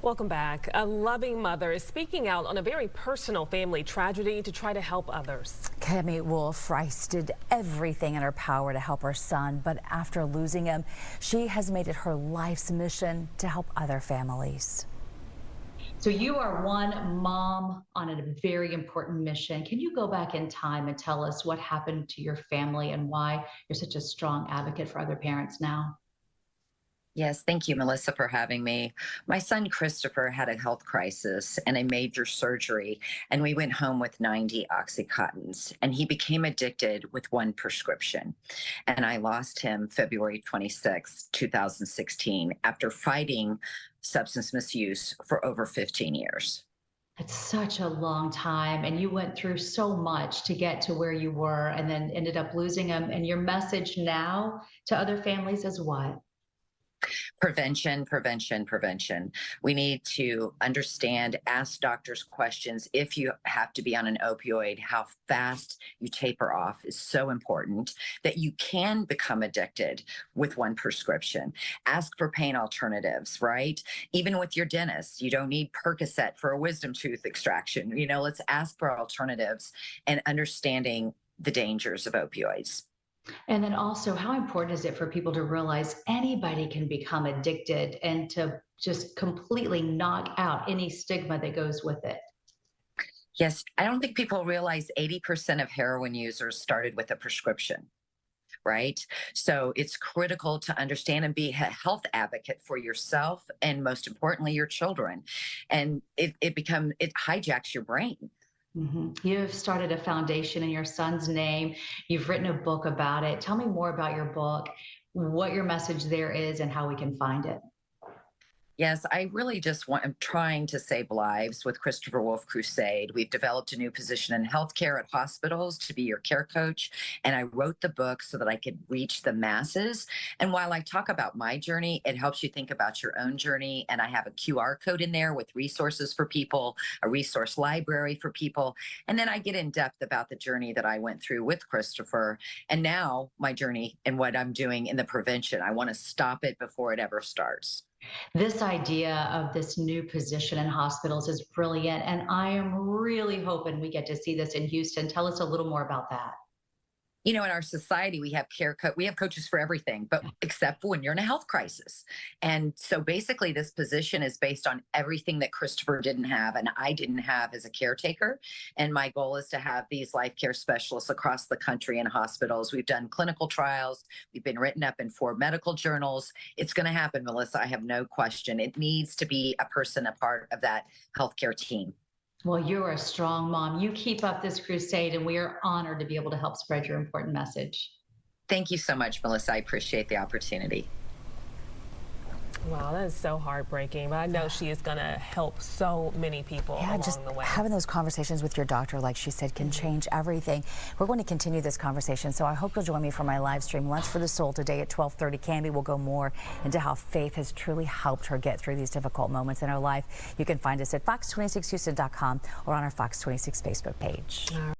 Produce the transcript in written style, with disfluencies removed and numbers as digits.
Welcome back. A loving mother is speaking out on a very personal family tragedy to try to help others. Cammie Wolf Rice did everything in her power to help her son, but after losing him, she has made it her life's mission to help other families. So you are one mom on a very important mission. Can you go back in time and tell us what happened to your family and why you're such a strong advocate for other parents now? Yes, thank you, Melissa, for having me. My son Christopher had a health crisis and a major surgery, and we went home with 90 Oxycontins, and he became addicted with one prescription. And I lost him February 26, 2016, after fighting substance misuse for over 15 years. It's such a long time, and you went through so much to get to where you were and then ended up losing him. And your message now to other families is what? Prevention, prevention, prevention. We need to understand, ask doctors questions. If you have to be on an opioid, how fast you taper off is so important, that you can become addicted with one prescription. Ask for pain alternatives, right? Even with your dentist, you don't need Percocet for a wisdom tooth extraction. Let's ask for alternatives and understanding the dangers of opioids. And then also, how important is it for people to realize anybody can become addicted and to just completely knock out any stigma that goes with it? Yes, I don't think people realize 80% of heroin users started with a prescription, right? So it's critical to understand and be a health advocate for yourself and, most importantly, your children. And it hijacks your brain. You've started a foundation in your son's name. You've written a book about it. Tell me more about your book, what your message there is, and how we can find it. Yes, I really I'm trying to save lives with Christopher Wolf Crusade. We've developed a new position in healthcare at hospitals to be your care coach. And I wrote the book so that I could reach the masses. And while I talk about my journey, it helps you think about your own journey. And I have a QR code in there with resources for people, a resource library for people. And then I get in depth about the journey that I went through with Christopher. And now my journey and what I'm doing in the prevention. I want to stop it before it ever starts. This idea of this new position in hospitals is brilliant, and I am really hoping we get to see this in Houston. Tell us a little more about that. In our society, we have we have coaches for everything, but except when you're in a health crisis. And so basically this position is based on everything that Christopher didn't have and I didn't have as a caretaker. And my goal is to have these life care specialists across the country in hospitals. We've done clinical trials. We've been written up in 4 medical journals. It's going to happen, Melissa. I have no question. It needs to be a person, a part of that healthcare team. Well, you're a strong mom. You keep up this crusade, and we are honored to be able to help spread your important message. Thank you so much, Melissa. I appreciate the opportunity. Wow, that is so heartbreaking, but I know she is going to help so many people along the way. Having those conversations with your doctor, like she said, can change everything. We're going to continue this conversation, so I hope you'll join me for my live stream, Lunch for the Soul, today at 12:30. Cammie will go more into how faith has truly helped her get through these difficult moments in her life. You can find us at fox26houston.com or on our Fox 26 Facebook page.